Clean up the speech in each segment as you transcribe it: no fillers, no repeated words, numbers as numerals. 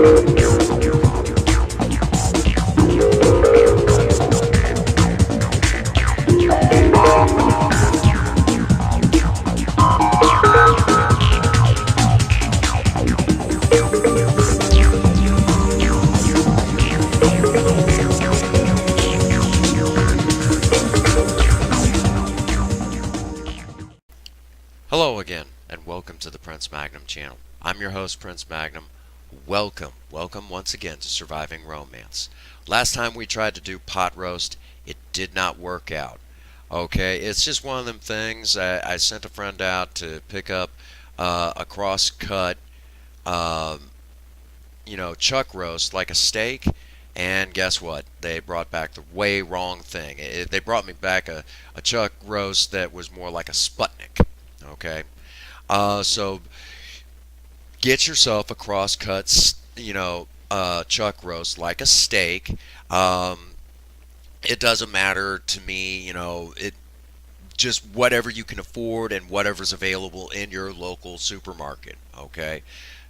Hello again, and welcome to the Prince Magnum channel. I'm your host, Prince Magnum. Welcome once again to Surviving Romance. Last time we tried to do pot roast, it did not work out. Okay, it's just one of them things. I sent a friend out to pick up a cross-cut, chuck roast like a steak, and guess what? They brought back the way wrong thing. They brought me back a chuck roast that was more like a Sputnik. Okay, so get yourself a cross-cut, chuck roast like a steak. It doesn't matter to me, it just whatever you can afford and whatever's available in your local supermarket. Okay,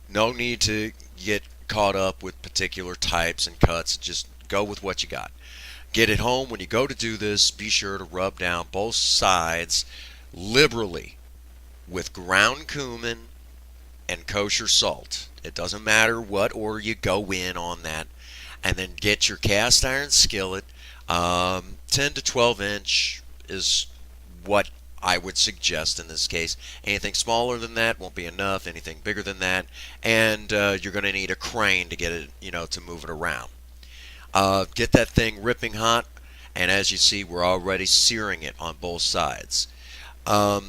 no need to get caught up with particular types and cuts. Just go with what you got. Get it home. When you go to do this, be sure to rub down both sides liberally with ground cumin and kosher salt. It doesn't matter what order you go in on that. And then get your cast iron skillet. 10 to 12 inch is what I would suggest in this case. Anything smaller than that won't be enough. Anything bigger than that, and you're going to need a crane to get it, to move it around. Get that thing ripping hot, and as you see, we're already searing it on both sides. A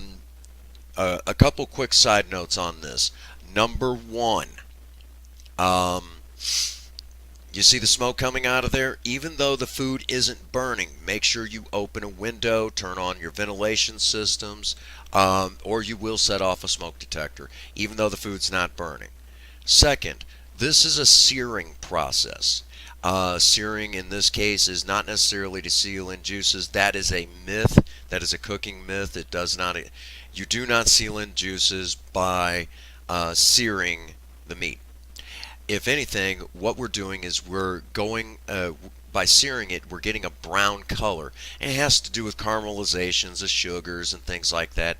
couple quick side notes on this. Number one, you see the smoke coming out of there? Even though the food isn't burning, make sure you open a window, turn on your ventilation systems, or you will set off a smoke detector, even though the food's not burning. Second, this is a searing process. Searing in this case is not necessarily to seal in juices. That is a myth. That is a cooking myth. It does not. You do not seal in juices by searing the meat. If anything, what we're doing is we're going, by searing it, we're getting a brown color. And it has to do with caramelizations of sugars and things like that.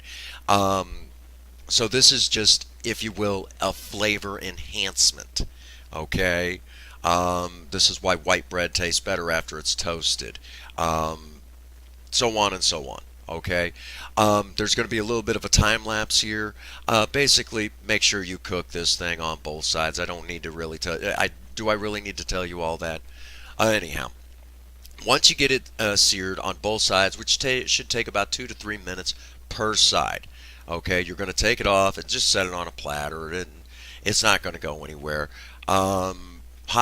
So this is just, if you will, a flavor enhancement. Okay? This is why white bread tastes better after it's toasted. So on and so on. Okay, there's going to be a little bit of a time lapse here. Basically, make sure you cook this thing on both sides. I don't need to really tell. Do I really need to tell you all that? Anyhow, once you get it seared on both sides, which should take about 2 to 3 minutes per side. Okay, you're going to take it off and just set it on a platter, and it's not going to go anywhere. Hot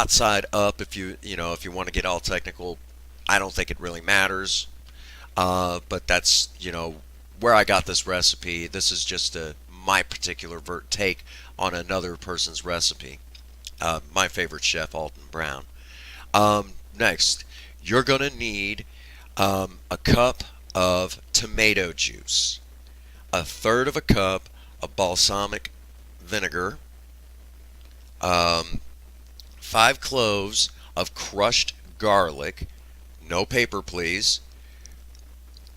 side up, if you want to get all technical. I don't think it really matters. But that's, where I got this recipe. This is just my particular take on another person's recipe. My favorite chef, Alton Brown. Next, you're going to need a cup of tomato juice, a third of a cup of balsamic vinegar, 5 cloves of crushed garlic, no paper please,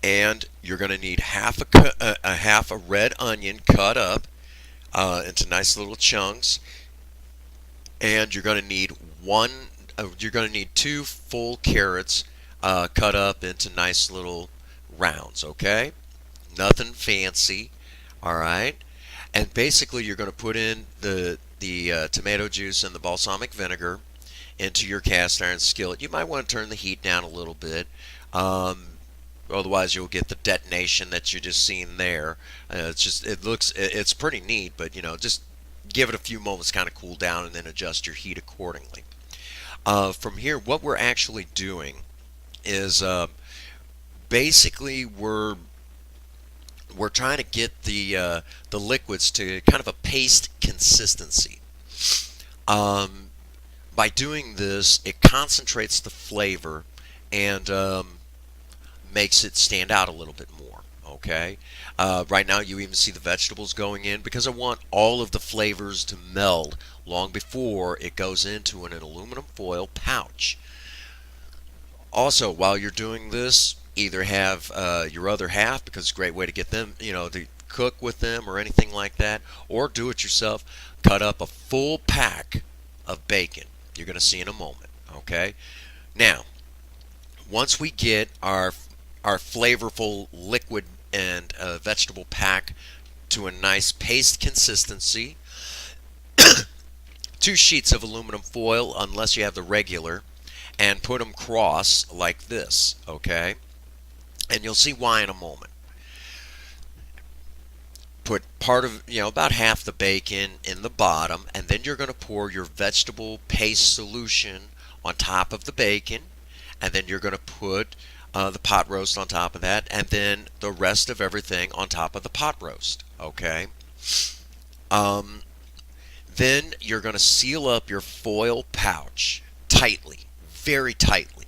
and you're going to need half a red onion cut up into nice little chunks, and you're going to need 2 full carrots cut up into nice little rounds. Okay, nothing fancy. All right, and basically you're going to put in the tomato juice and the balsamic vinegar into your cast iron skillet. You might want to turn the heat down a little bit. Otherwise, you'll get the detonation that you're just seeing there. It's pretty neat, but just give it a few moments, kind of cool down, and then adjust your heat accordingly. From here, what we're actually doing is basically we're trying to get the liquids to kind of a paste consistency. By doing this, it concentrates the flavor and makes it stand out a little bit more. Okay, right now you even see the vegetables going in because I want all of the flavors to meld long before it goes into an aluminum foil pouch. Also, while you're doing this, either have your other half, because it's a great way to get them, to cook with them or anything like that, or do it yourself. Cut up a full pack of bacon. You're going to see in a moment. Okay. Now, once we get our flavorful liquid and vegetable pack to a nice paste consistency, 2 sheets of aluminum foil, unless you have the regular, and put them cross like this, okay? And you'll see why in a moment. Put part of, about half the bacon in the bottom, and then you're going to pour your vegetable paste solution on top of the bacon, and then you're going to put the pot roast on top of that, and then the rest of everything on top of the pot roast, okay? Um, then you're going to seal up your foil pouch tightly, very tightly.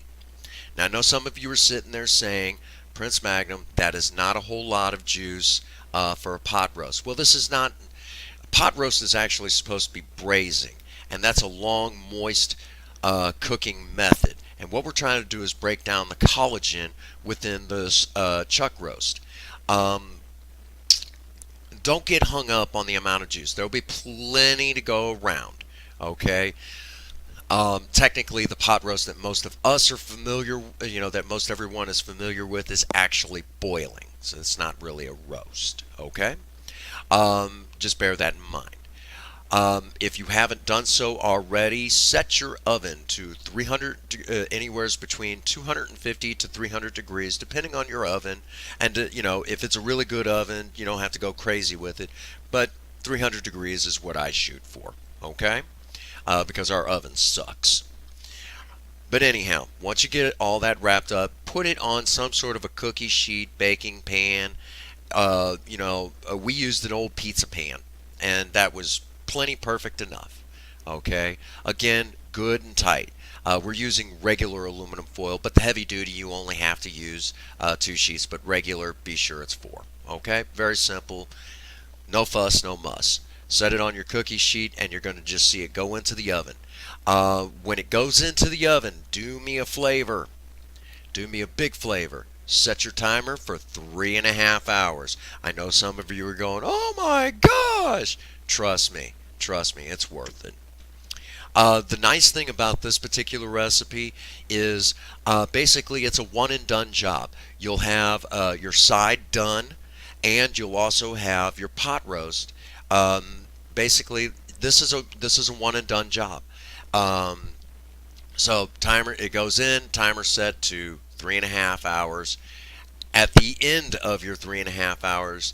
Now, I know some of you are sitting there saying, Prince Magnum, that is not a whole lot of juice for a pot roast. Well, this is not. Pot roast is actually supposed to be braising, and that's a long, moist cooking method. And what we're trying to do is break down the collagen within this chuck roast. Don't get hung up on the amount of juice. There'll be plenty to go around. Okay. Technically, the pot roast that most of us are familiar, that most everyone is familiar with, is actually boiling. So it's not really a roast. Okay. Just bear that in mind. If you haven't done so already, set your oven to 300, anywhere between 250 to 300 degrees, depending on your oven. And, if it's a really good oven, you don't have to go crazy with it. But 300 degrees is what I shoot for, okay? Because our oven sucks. But anyhow, once you get all that wrapped up, put it on some sort of a cookie sheet, baking pan. We used an old pizza pan, and that was plenty perfect enough. Okay, again, good and tight. We're using regular aluminum foil, but the heavy duty you only have to use 2 sheets, but regular, be sure it's 4. Okay, very simple. No fuss, no muss. Set it on your cookie sheet, and you're going to just see it go into the oven. When it goes into the oven, do me a flavor. Do me a big flavor. Set your timer for 3.5 hours. I know some of you are going, oh my gosh! Trust me, it's worth it. The nice thing about this particular recipe is basically it's a one and done job. You'll have your side done, and you'll also have your pot roast. Basically, this is a one and done job. So timer, it goes in, timer set to 3.5 hours. At the end of your 3.5 hours,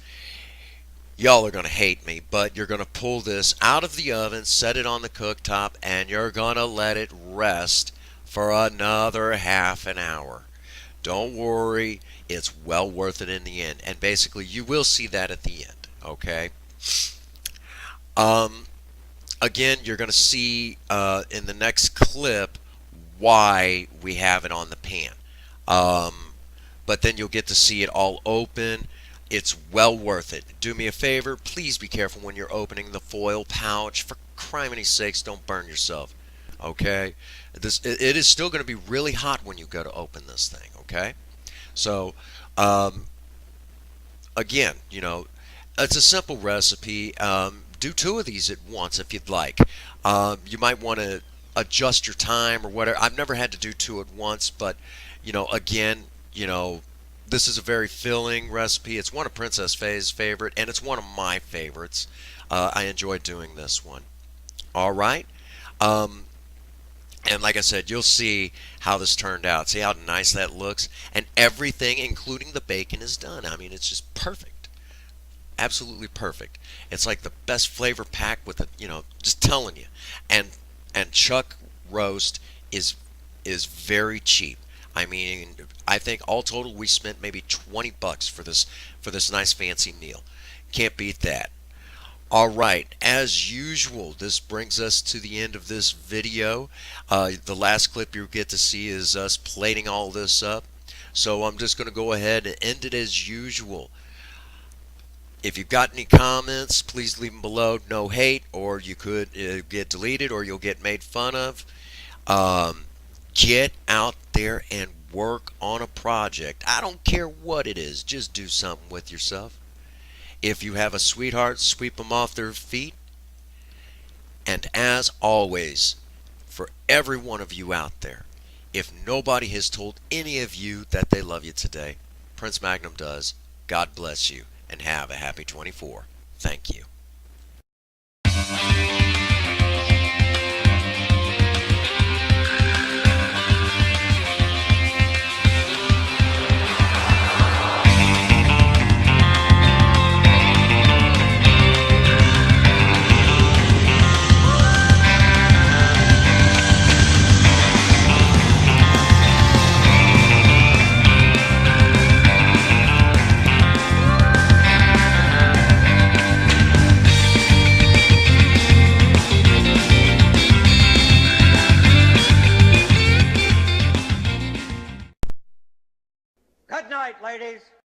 y'all are going to hate me, but you're going to pull this out of the oven, set it on the cooktop, and you're going to let it rest for another half an hour. Don't worry, it's well worth it in the end. And basically, you will see that at the end, okay? Again, you're going to see in the next clip why we have it on the pan. But then you'll get to see it all open. It's well worth it. Do me a favor, please be careful when you're opening the foil pouch. For criminy sakes, don't burn yourself. Okay? It is still going to be really hot when you go to open this thing. Okay? So, again, it's a simple recipe. Do 2 of these at once if you'd like. You might want to adjust your time or whatever. I've never had to do 2 at once, but, again, this is a very filling recipe. It's one of Princess Faye's favorite, and it's one of my favorites. I enjoy doing this one. All right. And like I said, you'll see how this turned out. See how nice that looks? And everything, including the bacon, is done. I mean, it's just perfect. Absolutely perfect. It's like the best flavor pack with it, just telling you. And chuck roast is very cheap. I mean, I think all total we spent maybe $20 for this nice fancy meal. Can't beat that. All right, as usual, this brings us to the end of this video. The last clip you get to see is us plating all this up. So I'm just going to go ahead and end it as usual. If you've got any comments, please leave them below. No hate, or you could get deleted, or you'll get made fun of. Um, get out there and work on a project. I don't care what it is. Just do something with yourself. If you have a sweetheart, sweep them off their feet. And as always, for every one of you out there, if nobody has told any of you that they love you today, Prince Magnum does. God bless you and have a happy 24. Thank you. Good night, ladies.